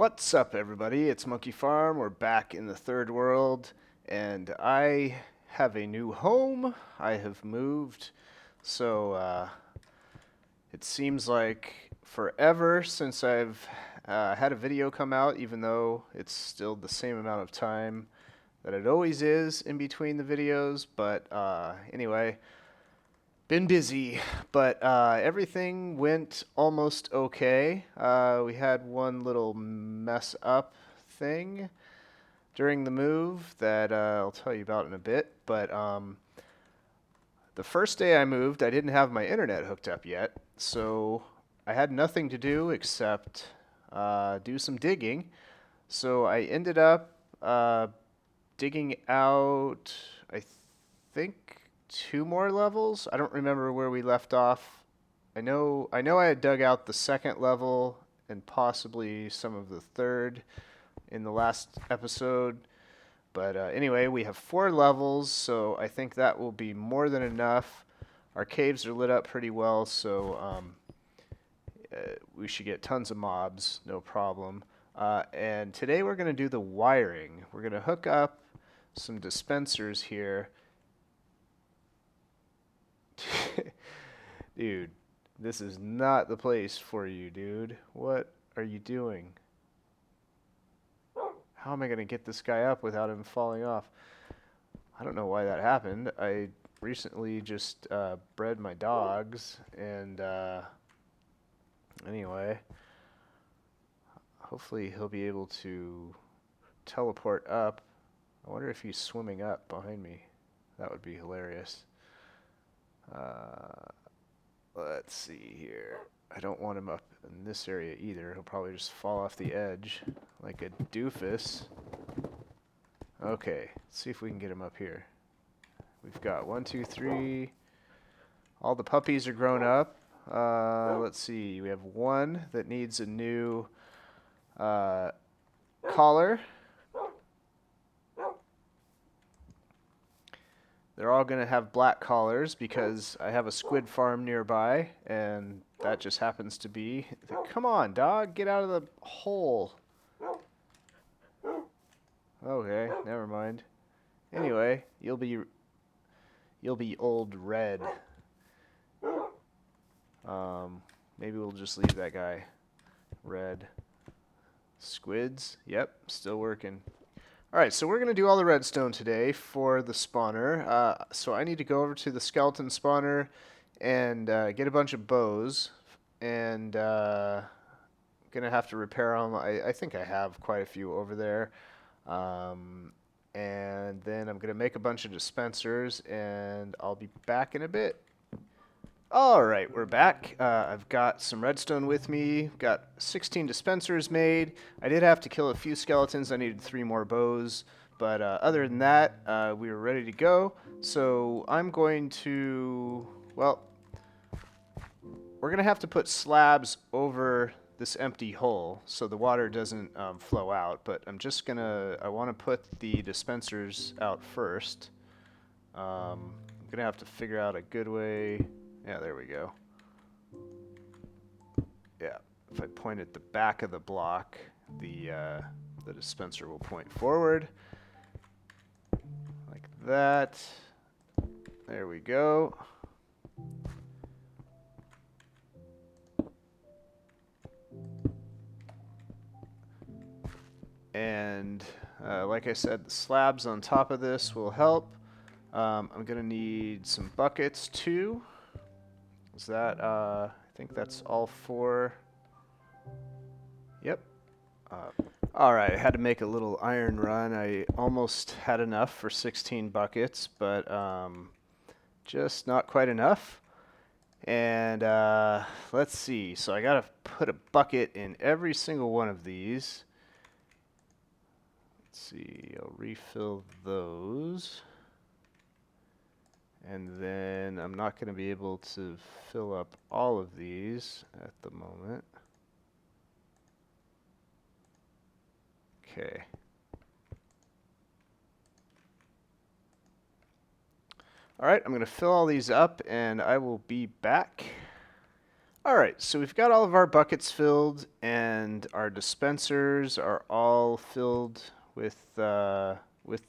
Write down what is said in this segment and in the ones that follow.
What's up, everybody? It's Monkey Farm. We're back in the third world, and I have a new home. I have moved, so it seems like forever since I've had a video come out, even though it's still the same amount of time that it always is in between the videos. But anyway, been busy, but everything went almost okay. We had one little mess up thing during the move that I'll tell you about in a bit. But the first day I moved, I didn't have my internet hooked up yet, so I had nothing to do except do some digging. So I ended up digging out, I think, two more levels. I don't remember where we left off. I know I had dug out the second level and possibly some of the third in the last episode. But anyway, we have four levels, so I think that will be more than enough. Our caves are lit up pretty well, so we should get tons of mobs, no problem. And today we're going to do the wiring. We're going to hook up some dispensers here. Dude, this is not the place for you, dude. What are you doing? How am I going to get this guy up without him falling off? I don't know why that happened. I recently just bred my dogs, and anyway, hopefully he'll be able to teleport up. I wonder if he's swimming up behind me. That would be hilarious. Let's see here. I don't want him up in this area either. He'll probably just fall off the edge like a doofus. Okay, let's see if we can get him up here. We've got 1, 2, 3. All the puppies are grown up. Let's see. We have one that needs a new collar. They're all going to have black collars because I have a squid farm nearby, and that just happens to be... Come on, dog, get out of the hole. Okay, never mind. Anyway, you'll be old red. Maybe we'll just leave that guy red. Squids, yep, still working. Alright, so we're going to do all the redstone today for the spawner. So I need to go over to the skeleton spawner and get a bunch of bows. And going to have to repair them. I think I have quite a few over there. And then I'm going to make a bunch of dispensers, and I'll be back in a bit. Alright, we're back. I've got some redstone with me. Got 16 dispensers made. I did have to kill a few skeletons. I needed 3 more bows. But other than that, we were ready to go. So I'm going to... Well, we're going to have to put slabs over this empty hole so the water doesn't flow out. But I'm just going to... I want to put the dispensers out first. I'm going to have to figure out a good way... Yeah, there we go. Yeah, if I point at the back of the block, the dispenser will point forward. Like that. There we go. And like I said, the slabs on top of this will help. I'm going to need some buckets too. Is that, I think that's all 4. Yep. Alright, I had to make a little iron run. I almost had enough for 16 buckets, but just not quite enough. And let's see. So I got to put a bucket in every single one of these. Let's see. I'll refill those. And then I'm not going to be able to fill up all of these at the moment. Okay. Alright, I'm going to fill all these up and I will be back. All right, so we've got all of our buckets filled, and our dispensers are all filled with the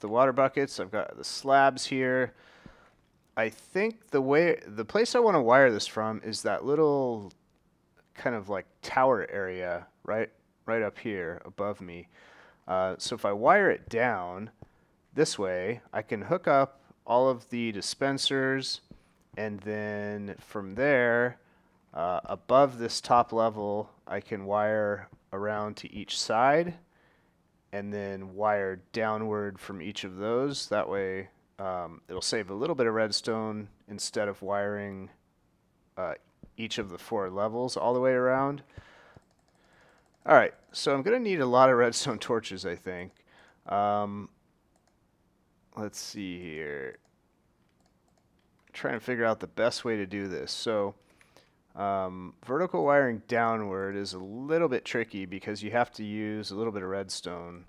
water buckets. I've got the slabs here. I think the place I want to wire this from is that little kind of like tower area right up here above me. So if I wire it down this way, I can hook up all of the dispensers, and then from there, above this top level, I can wire around to each side and then wire downward from each of those. That way, it'll save a little bit of redstone instead of wiring uh, each of the 4 levels all the way around. All right, so I'm going to need a lot of redstone torches, I think. Um, let's see here. Trying to figure out the best way to do this. So vertical wiring downward is a little bit tricky because you have to use a little bit of redstone.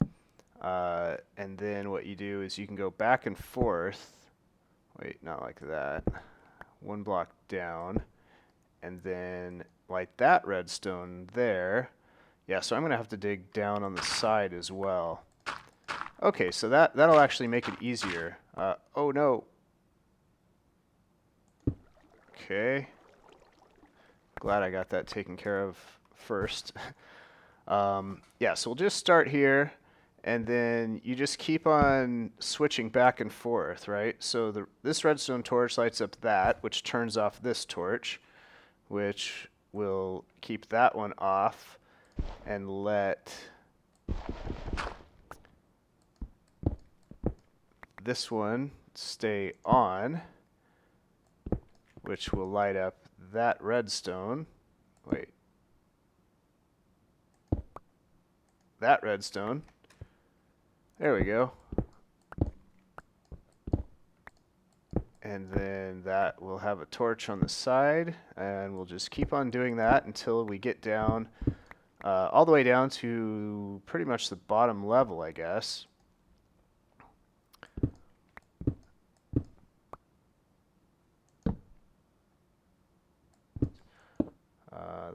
And then what you do is you can go back and forth. Wait, not like that. 1 block down. And then light that redstone there. Yeah, so I'm going to have to dig down on the side as well. Okay, so that'll actually make it easier. Oh no. Okay. Glad I got that taken care of first. Yeah, so we'll just start here, and then you just keep on switching back and forth, right? So this redstone torch lights up that, which turns off this torch, which will keep that one off, and let this one stay on, which will light up that redstone. Wait. That redstone. There we go. And then that will have a torch on the side, and we'll just keep on doing that until we get down, all the way down to pretty much the bottom level, I guess.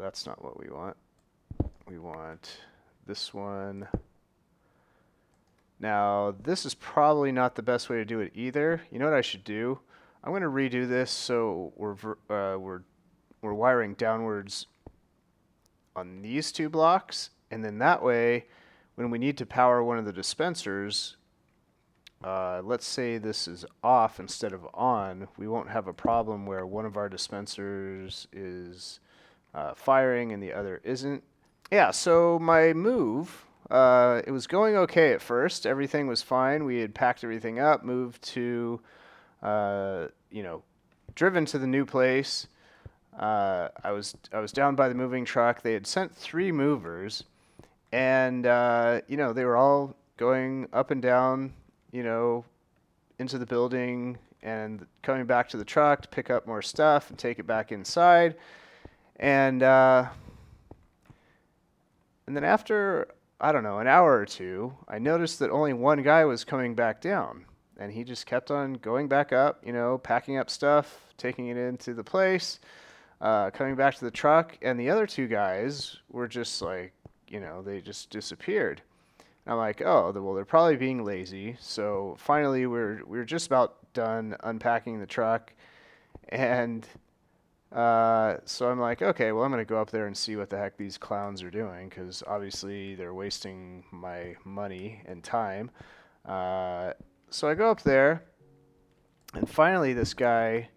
That's not what we want. We want this one. Now, this is probably not the best way to do it either. You know what I should do? I'm going to redo this so we're wiring downwards on these 2 blocks, and then that way, when we need to power one of the dispensers, let's say this is off instead of on, we won't have a problem where one of our dispensers is firing and the other isn't. Yeah, so my move, it was going okay at first. Everything was fine. We had packed everything up, moved to, driven to the new place. I was down by the moving truck. They had sent 3 movers, and they were all going up and down, into the building and coming back to the truck to pick up more stuff and take it back inside. And then after, I don't know, an hour or two, I noticed that only one guy was coming back down. And he just kept on going back up, packing up stuff, taking it into the place, coming back to the truck. And the other 2 guys were just like, they just disappeared. And I'm like, oh, well, they're probably being lazy. So finally, we're just about done unpacking the truck. And so I'm like, okay, well, I'm going to go up there and see what the heck these clowns are doing, because obviously they're wasting my money and time. So I go up there, and finally this guy,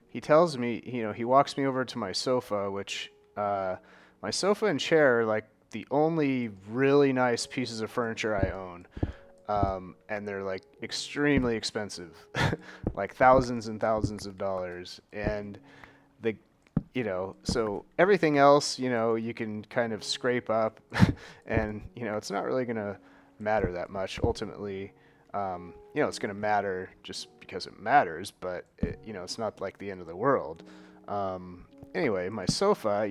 he tells me, he walks me over to my sofa, which my sofa and chair are like the only really nice pieces of furniture I own. And they're like extremely expensive, like thousands and thousands of dollars. And so everything else, you can kind of scrape up and, it's not really going to matter that much. Ultimately, it's going to matter just because it matters, but it's not like the end of the world. Anyway, my sofa,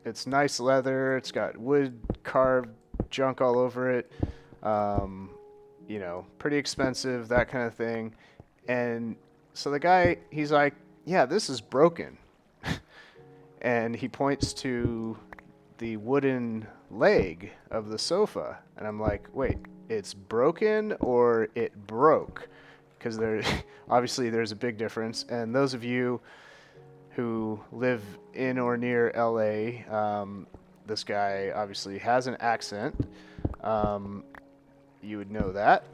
it's nice leather. It's got wood carved junk all over it. Pretty expensive, that kind of thing. And so the guy, he's like, yeah, this is broken. And he points to the wooden leg of the sofa. And I'm like, wait, it's broken or it broke? Because there, obviously there's a big difference. And those of you who live in or near LA, this guy obviously has an accent. You would know that.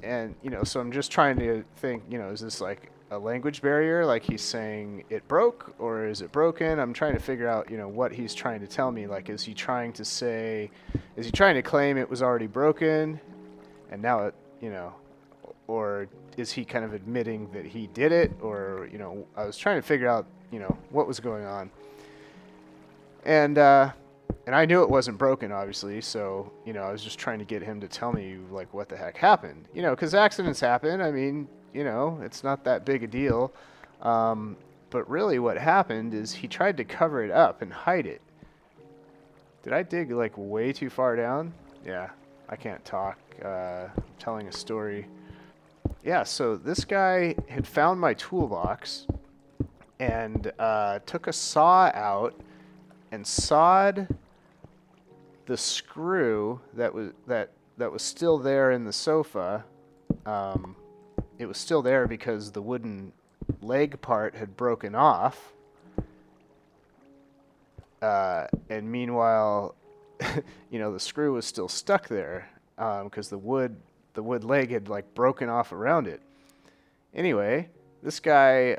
And, you know, so I'm just trying to think, you know, is this like a language barrier? Like he's saying it broke, or is it broken? I'm trying to figure out, you know, what he's trying to tell me. Like, is he trying to claim it was already broken and now it, you know, or is he kind of admitting that he did it? Or, you know, I was trying to figure out, you know, what was going on. And I knew it wasn't broken, obviously, so, you know, I was just trying to get him to tell me, like, what the heck happened. You know, because accidents happen. I mean, you know, it's not that big a deal. But really what happened is he tried to cover it up and hide it. Did I dig, like, way too far down? Yeah, I can't talk. I'm telling a story. Yeah, so this guy had found my toolbox and took a saw out and sawed the screw that was still there in the sofa. It was still there because the wooden leg part had broken off. And meanwhile, you know, the screw was still stuck there because the wood leg had like broken off around it. Anyway, this guy.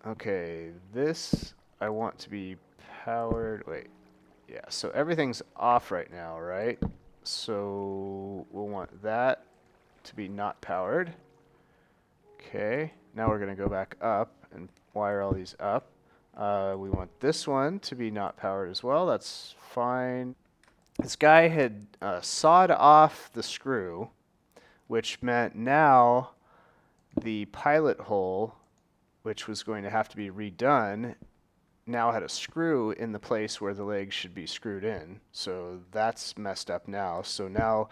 Okay, this I want to be powered. Wait. Yeah, so everything's off right now, right? So we'll want that to be not powered. Okay, now we're going to go back up and wire all these up. We want this one to be not powered as well. That's fine. This guy had sawed off the screw, which meant now the pilot hole, which was going to have to be redone, now had a screw in the place where the leg should be screwed in. So that's messed up now. So now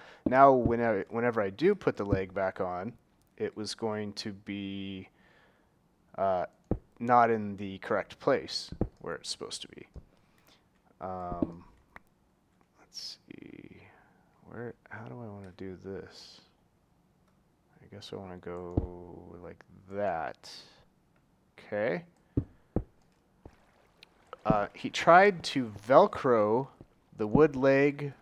whenever I do put the leg back on, it was going to be not in the correct place where it's supposed to be. Let's see. How do I want to do this? I guess I want to go like that. Okay. He tried to Velcro the wood leg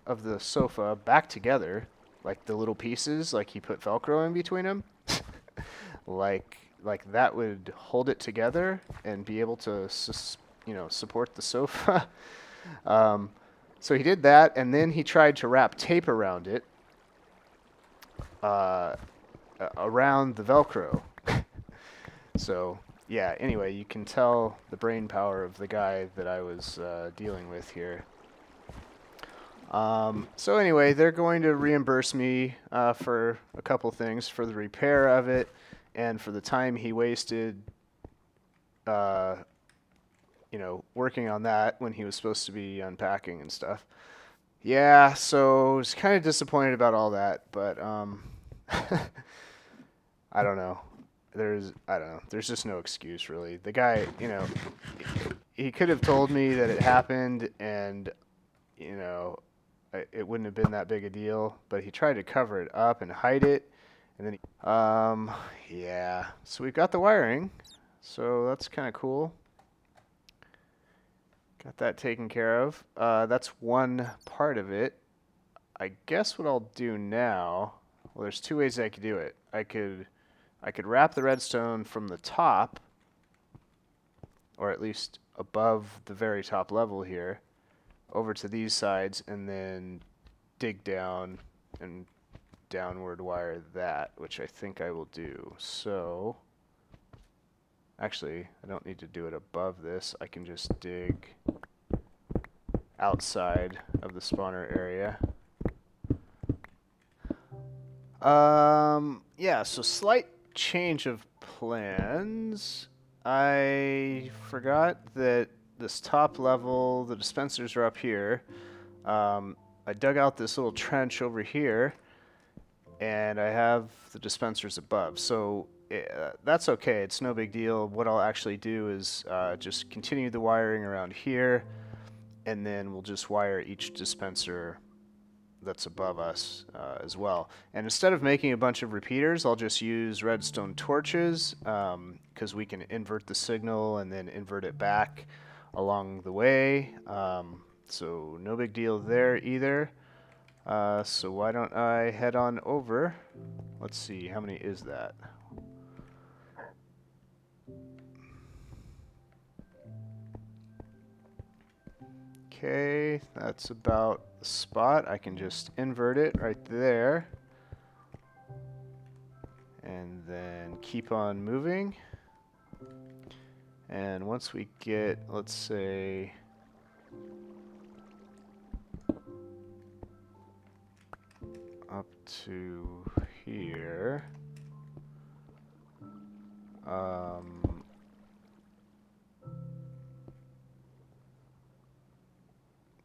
of the sofa back together, like the little pieces, like he put Velcro in between them. like that would hold it together and be able to, you know, support the sofa. So he did that, and then he tried to wrap tape around it, around the Velcro. So yeah, anyway, you can tell the brain power of the guy that I was dealing with here. So anyway, they're going to reimburse me for a couple things, for the repair of it and for the time he wasted, you know, working on that when he was supposed to be unpacking and stuff. Yeah, so I was kind of disappointed about all that, but I don't know. There's just no excuse, really. The guy, you know, he could have told me that it happened and, you know, it wouldn't have been that big a deal, but he tried to cover it up and hide it. And then, yeah. So we've got the wiring. So that's kind of cool. Got that taken care of. That's one part of it. I guess what I'll do now, well, there's two ways I could do it. I could wrap the redstone from the top, or at least above the very top level here, over to these sides, and then dig down and downward wire that, which I think I will do. So, actually, I don't need to do it above this. I can just dig outside of the spawner area. Yeah, so slight change of plans. I forgot that this top level, the dispensers are up here. I dug out this little trench over here, and I have the dispensers above. So that's okay. It's no big deal. What I'll actually do is just continue the wiring around here, and then we'll just wire each dispenser that's above us as well. And instead of making a bunch of repeaters, I'll just use redstone torches because we can invert the signal and then invert it back along the way. So no big deal there either. So why don't I head on over? Let's see, how many is that? Okay, that's about the spot. I can just invert it right there. And then keep on moving. And once we get, let's say, up to here,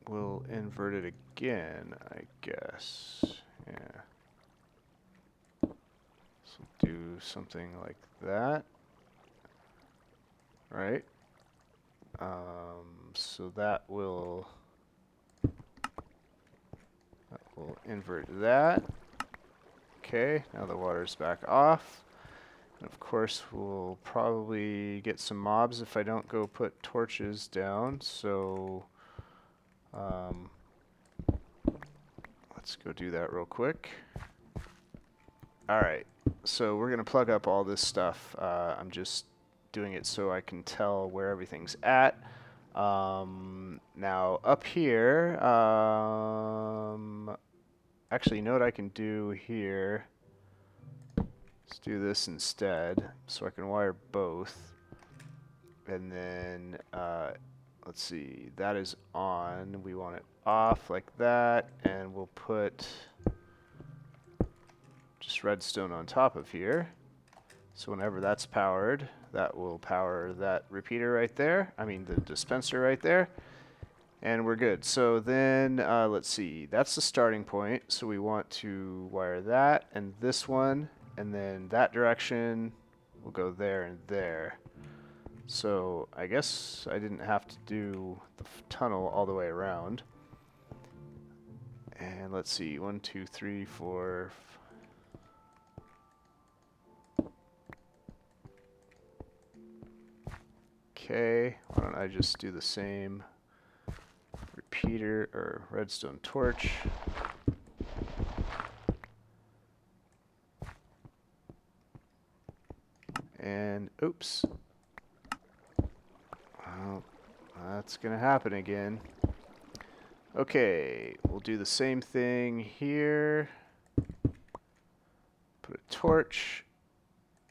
we'll invert it again, I guess. Yeah. So do something like that, right? So that will invert that. Okay, now the water's back off. And of course, we'll probably get some mobs if I don't go put torches down. So let's go do that real quick. Alright, so we're going to plug up all this stuff. I'm just doing it so I can tell where everything's at. Now up here, actually, you know what I can do here? Let's do this instead, so I can wire both. And then, let's see, that is on. We want it off like that, and we'll put just redstone on top of here. So whenever that's powered, that will power that repeater right there. I mean, the dispenser right there. And we're good. So then, let's see, that's the starting point. So we want to wire that and this one, and then that direction will go there and there. So I guess I didn't have to do the tunnel all the way around. And let's see, 1, 2, 3, 4. Okay, why don't I just do the same repeater or redstone torch. And oops. Well, that's gonna happen again. Okay, we'll do the same thing here. Put a torch,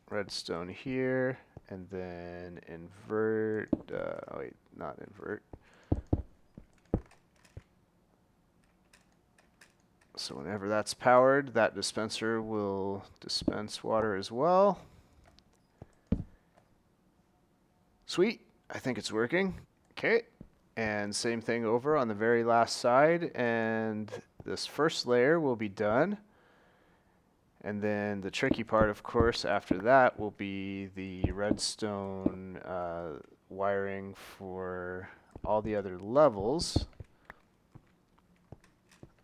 redstone here, and then invert, oh wait, not invert. So whenever that's powered, that dispenser will dispense water as well. Sweet, I think it's working. Okay, and same thing over on the very last side, and this first layer will be done. And then the tricky part, of course, after that will be the redstone wiring for all the other levels.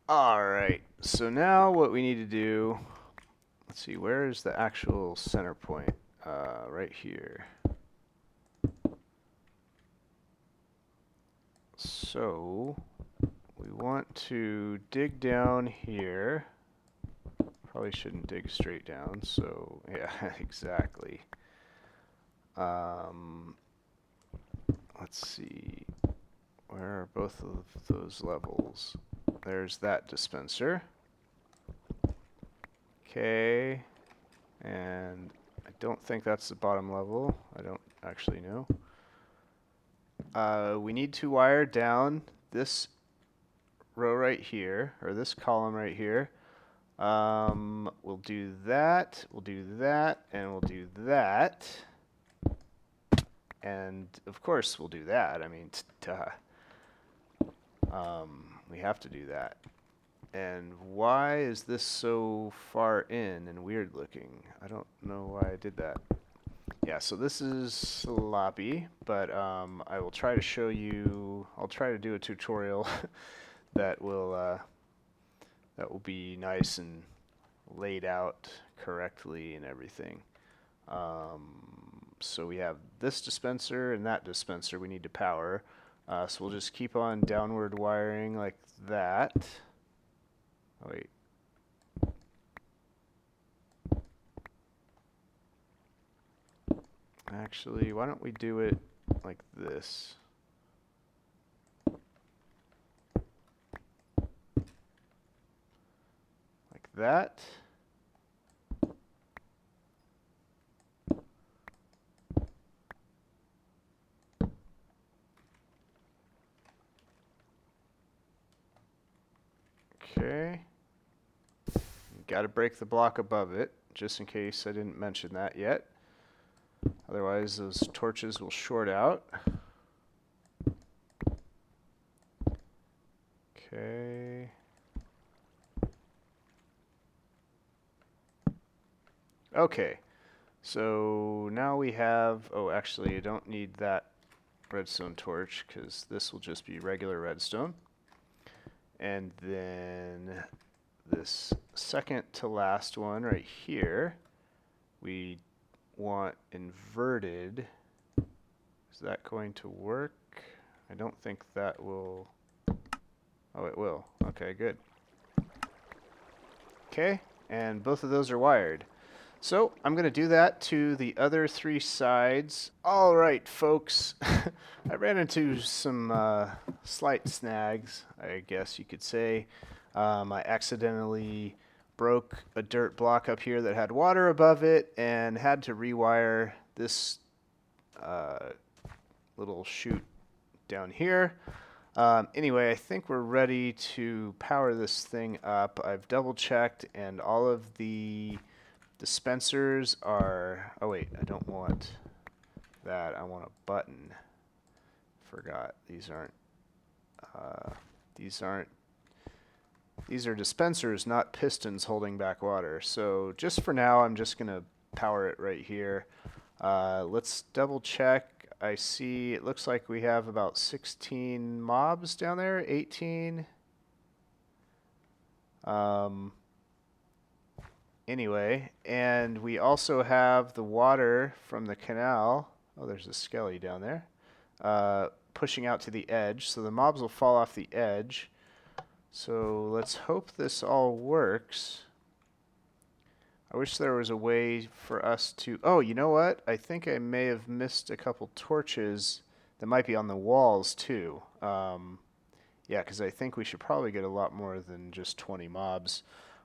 Alright, so now what we need to do, let's see, where is the actual center point? Right here. So we want to dig down here. Probably shouldn't dig straight down, so yeah, exactly. Let's see, where are both of those levels? There's that dispenser. Okay, and I don't think that's the bottom level. I don't actually know. We need to wire down this row right here, or this column right here. We'll do that, and we'll do that. And of course we'll do that. I mean, we have to do that. And why is this so far in and weird looking? I don't know why I did that. Yeah, so this is sloppy, but I will try to show you. I'll try to do a tutorial that will be nice and laid out correctly and everything. So we have this dispenser and that dispenser we need to power. So we'll just keep on downward wiring like that. Oh, wait. Actually, why don't we do it like this? Like that. Okay. Got to break the block above it, just in case I didn't mention that yet. Otherwise, those torches will short out. Okay. Okay. So now we have, oh, actually, I don't need that redstone torch because this will just be regular redstone. And then this second to last one right here, we want inverted. Is that going to work? I don't think that will. Oh, it will. Okay, good. Okay, and both of those are wired. So I'm going to do that to the other three sides. All right, folks. I ran into some slight snags, I guess you could say. I accidentally broke a dirt block up here that had water above it and had to rewire this little chute down here. Anyway, I think we're ready to power this thing up. I've double checked and all of the dispensers are, oh wait, I don't want that. I want a button. Forgot. These are dispensers, not pistons holding back water. So just for now, I'm just going to power it right here. Let's double check. I see it looks like we have about 16 mobs down there, 18. Anyway, and we also have the water from the canal. Oh, there's a skelly down there. Pushing out to the edge, so the mobs will fall off the edge. So let's hope this all works. I wish there was a way for us to... Oh, you know what? I think I may have missed a couple torches that might be on the walls too. Yeah, because I think we should probably get a lot more than just 20 mobs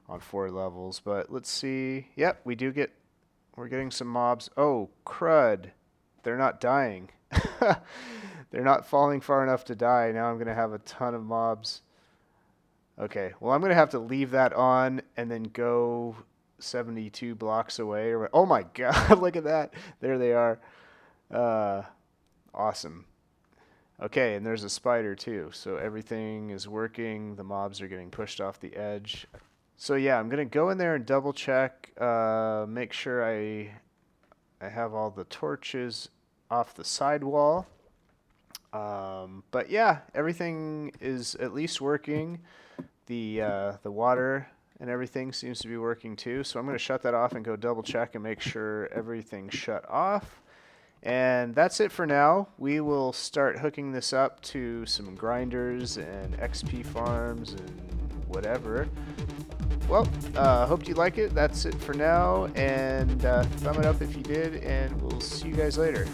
on 4 levels. But let's see. Yep, we do get... We're getting some mobs. Oh, crud. They're not dying. They're not falling far enough to die. Now I'm going to have a ton of mobs. Okay, well, I'm going to have to leave that on and then go 72 blocks away. Oh my god, look at that. There they are. Awesome. Okay, and there's a spider too. So everything is working. The mobs are getting pushed off the edge. So yeah, I'm going to go in there and double check, make sure I have all the torches off the side wall. But yeah, everything is at least working. The water and everything seems to be working too. So I'm going to shut that off and go double check and make sure everything's shut off. And that's it for now. We will start hooking this up to some grinders and XP farms and whatever. Well, hope you like it. That's it for now. And thumb it up if you did. And we'll see you guys later.